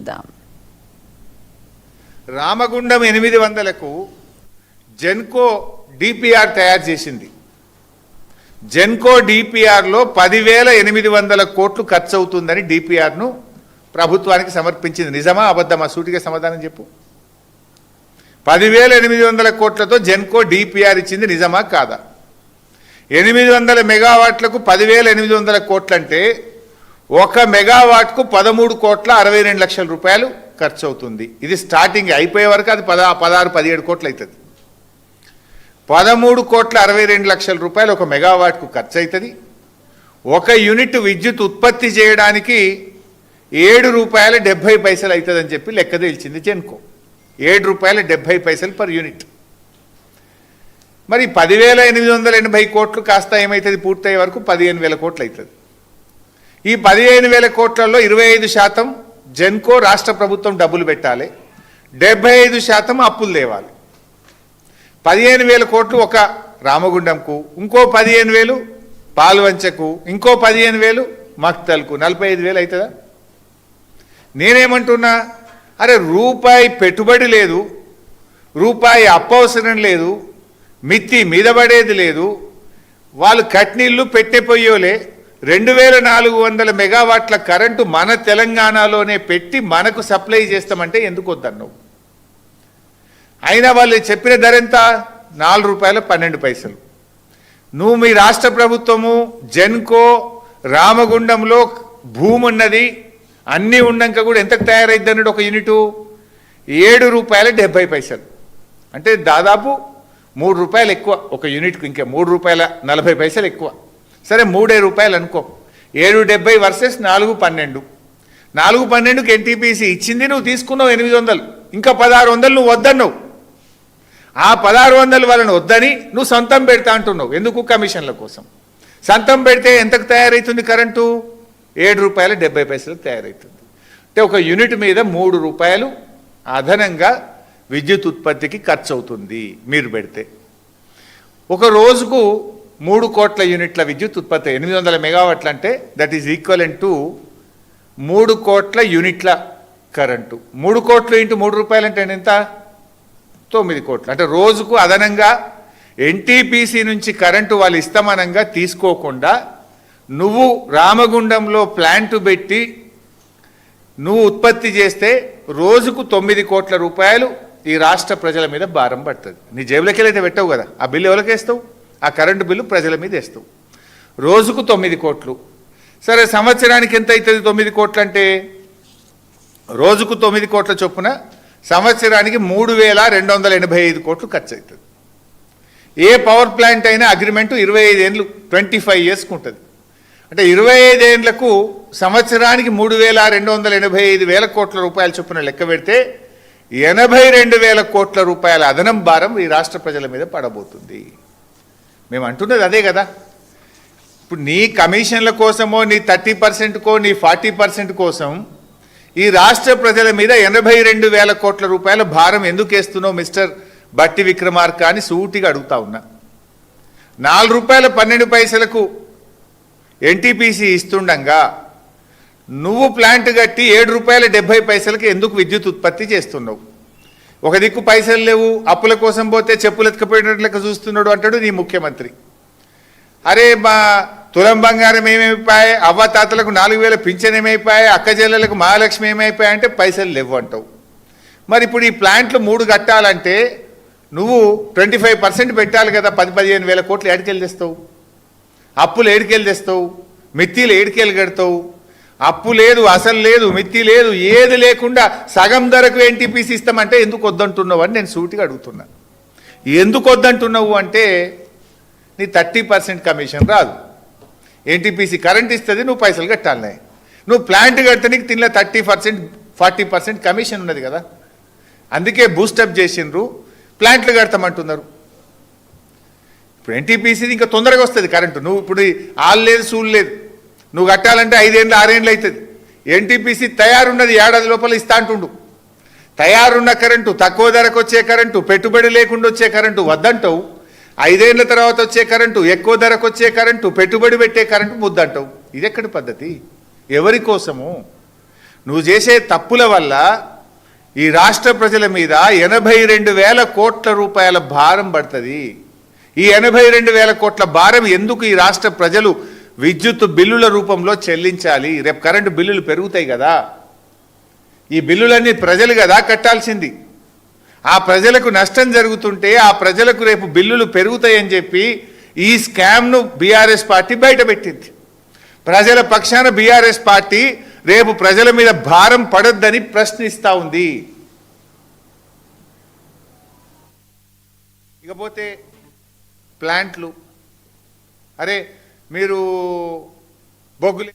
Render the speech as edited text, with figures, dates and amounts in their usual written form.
చూద్దాం. రామగుండం 800కు జెన్కో డిపిఆర్ తయారు చేసింది. జెన్కో డిపిఆర్లో 10,800 కోట్లు ఖర్చు అవుతుందని డిపిఆర్ను ప్రభుత్వానికి సమర్పించింది. నిజమా అబద్ధమా? సూటిగా సమాధానం చెప్పు. 10,800 కోట్లతో జెన్కో డిపిఆర్ ఇచ్చింది, నిజమా కాదా? 800 మెగావాట్లకు 10,800 కోట్లంటే 1 మెగావాట్కు 13,62,00,000 రూపాయలు ఖర్చు అవుతుంది. ఇది స్టార్టింగ్, అయిపోయే వరకు అది 16-17 కోట్లు అవుతుంది. 13,62,00,000 రూపాయలు 1 మెగావాట్కు ఖర్చు అవుతుంది. 1 యూనిట్ విద్యుత్ ఉత్పత్తి చేయడానికి ₹7.70 అవుతుందని చెప్పి లెక్క తేల్చింది జెన్కో. ₹7.70 per unit. మరి 10,880 కోట్లు కాస్త ఏమవుతుంది? పూర్తయ్యే వరకు 15,000 కోట్లు అవుతుంది. ఈ 15,000 కోట్లలో 25% జెన్కో రాష్ట్ర ప్రభుత్వం డబ్బులు పెట్టాలి, 75% అప్పులు తేవాలి. 15,000 కోట్లు ఒక రామగుండంకు, ఇంకో 15,000 పాల్వంచకు, ఇంకో 15,000 మక్తల్కు, 45,000 అవుతుందా? నేనేమంటున్నా, అరే రూపాయి పెట్టుబడి లేదు, రూపాయి అప్పు అవసరం లేదు, మిత్తి మీద పడేది లేదు, వాళ్ళు కట్నీళ్ళు పెట్టెపోయోలే 2,400 మెగావాట్ల కరెంటు మన తెలంగాణలోనే పెట్టి మనకు సప్లై చేస్తామంటే ఎందుకు వద్దన్నావు? అయినా వాళ్ళు చెప్పిన ధర ఎంత? ₹4.12. నువ్వు మీ రాష్ట్ర ప్రభుత్వము జెన్కో రామగుండంలో భూమి ఉన్నది, అన్నీ ఉన్నాక కూడా ఎంతకు తయారైద్ది అన్నాడు ఒక యూనిటు? ₹7.70. అంటే దాదాపు ₹3 ఎక్కువ ఒక యూనిట్కు, ఇంకా ₹3.40 ఎక్కువ. సరే ₹3 అనుకో. 7.70 వర్సెస్ 4.12. 4.12కి ఎన్టీపీసీ ఇచ్చింది, నువ్వు తీసుకున్నావు 800, ఇంకా 1,600 నువ్వు వద్దన్నావు. ఆ 1,600 వాళ్ళని వద్దని నువ్వు సొంతం పెడతా అంటున్నావు. ఎందుకు? కమిషన్ల కోసం. సొంతం పెడితే ఎంతకు తయారవుతుంది కరెంటు? ₹7.70 తయారవుతుంది. అంటే ఒక యూనిట్ మీద ₹3 అదనంగా విద్యుత్ ఉత్పత్తికి ఖర్చు అవుతుంది మీరు పెడితే. ఒక రోజుకు 3 కోట్ల యూనిట్ల విద్యుత్ ఉత్పత్తి, 800 మెగావాట్లు అంటే దట్ ఈజ్ ఈక్వలెంట్ టు 3 కోట్ల యూనిట్ల కరెంటు. 3 కోట్లు ఇంటూ ₹3 అంటే ఎంత? 9 కోట్లు. అంటే రోజుకు అదనంగా ఎన్టీపీసీ నుంచి కరెంటు వాళ్ళు ఇస్తమానంగా తీసుకోకుండా నువ్వు రామగుండంలో ప్లాంట్ పెట్టి నువ్వు ఉత్పత్తి చేస్తే రోజుకు ₹9 కోట్ల ఈ రాష్ట్ర ప్రజల మీద భారం పడుతుంది. నీ జేబులకి వెళ్ళైతే పెట్టవు కదా, ఆ బిల్లు ఎవరికి వేస్తావు? ఆ కరెంటు బిల్లు ప్రజల మీద వేస్తావు. రోజుకు 9 కోట్లు. సరే సంవత్సరానికి ఎంత అవుతుంది 9 కోట్లు అంటే? రోజుకు 9 కోట్ల చొప్పున సంవత్సరానికి 3,285 కోట్లు ఖర్చు అవుతుంది. ఏ పవర్ ప్లాంట్ అయినా అగ్రిమెంటు 25 ఏళ్ళు 25 ఇయర్స్కి ఉంటుంది. అంటే 25 ఏళ్లకు సంవత్సరానికి 3,285 కోట్ల రూపాయల చొప్పున లెక్క పెడితే 82,000 కోట్ల రూపాయల అదనం భారం ఈ రాష్ట్ర ప్రజల మీద పడబోతుంది. మేము అంటున్నది అదే కదా. ఇప్పుడు నీ కమిషన్ల కోసమో, నీ 30%కో, నీ 40% కోసం ఈ రాష్ట్ర ప్రజల మీద 82,000 కోట్ల రూపాయల భారం ఎందుకు వేస్తున్నావు మిస్టర్ బట్టి విక్రమార్క అని సూటిగా అడుగుతా ఉన్నా. ₹4.12 ఎన్టీపీసీ ఇస్తుండగా నువ్వు ప్లాంట్ కట్టి ₹7.70 ఎందుకు విద్యుత్ ఉత్పత్తి చేస్తున్నావు? ఒక దిక్కు పైసలు లేవు, అప్పుల కోసం పోతే చెప్పులు ఎత్తుకపోయినట్లక చూస్తున్నాడు అంటాడు నీ ముఖ్యమంత్రి. అరే మా తులం బంగారం ఏమైపోయాయి, అవ్వతాతలకు 4,000 పింఛన్ ఏమైపోయాయి, అక్క చెల్లెలకు మహాలక్ష్మి ఏమైపోయాయి అంటే పైసలు లేవు అంటావు. మరి ఇప్పుడు ఈ ప్లాంట్లు 3 కట్టాలంటే నువ్వు 25% పెట్టాలి కదా. 10-15 వేల కోట్లు ఏడికెళ్ళి తెస్తావు? అప్పులు ఏడికెళ్ళి తెస్తావు? మిత్తిలు ఏడికెళ్ళి కడతావు? అప్పు లేదు, అసలు లేదు, మిత్తి లేదు, ఏది లేకుండా సగం ధరకు ఎన్టీపీసీ ఇస్తామంటే ఎందుకు వద్దంటున్నావు అని నేను సూటిగా అడుగుతున్నా. ఎందుకు వద్దంటున్నావు అంటే నీ 30% కమిషన్ రాదు. ఎన్టీపీసీ కరెంట్ ఇస్తుంది, నువ్వు పైసలు కట్టాలి. నువ్వు ప్లాంట్ కడితే నీకు తిన్న 30% 40% కమిషన్ ఉన్నది కదా. అందుకే బూస్టప్ చేసిండ్రు, ప్లాంట్లు కడతామంటున్నారు. ఇప్పుడు ఎన్టీపీసీది ఇంకా తొందరగా వస్తుంది కరెంటు. నువ్వు ఇప్పుడు ఆలు లేదు, సూళ్ళు లేదు, నువ్వు కట్టాలంటే 5 ఏళ్ళు 6 ఏళ్ళు అవుతుంది. ఎన్టీపీసీ తయారున్నది ఏడాది లోపల ఇస్తా అంటుండు. తయారున్న కరెంటు, తక్కువ ధరకు వచ్చే కరెంటు, పెట్టుబడి లేకుండా వచ్చే కరెంటు వద్దంటావు. 5 ఏళ్ల తర్వాత వచ్చే కరెంటు, ఎక్కువ ధరకు వచ్చే కరెంటు, పెట్టుబడి పెట్టే కరెంటు ముద్దంటావు. ఇది ఎక్కడి పద్ధతి? ఎవరి కోసము? నువ్వు చేసే తప్పుల వల్ల ఈ రాష్ట్ర ప్రజల మీద 82,000 కోట్ల రూపాయల భారం పడుతుంది. ఈ 82,000 కోట్ల భారం ఎందుకు ఈ రాష్ట్ర ప్రజలు విద్యుత్ బిల్లుల రూపంలో చెల్లించాలి? రేపు కరెంటు బిల్లులు పెరుగుతాయి కదా, ఈ బిల్లులన్నీ ప్రజలు కదా కట్టాల్సింది. ఆ ప్రజలకు నష్టం జరుగుతుంటే ఆ ప్రజలకు రేపు బిల్లులు పెరుగుతాయని చెప్పి ఈ స్కామ్ను బీఆర్ఎస్ పార్టీ బయటపెట్టింది. ప్రజల పక్షాన బీఆర్ఎస్ పార్టీ రేపు ప్రజల మీద భారం పడొద్దని ప్రశ్నిస్తూ ఉంది. ఇకపోతే ప్లాంట్లు, అరే మీరు బొగ్గులు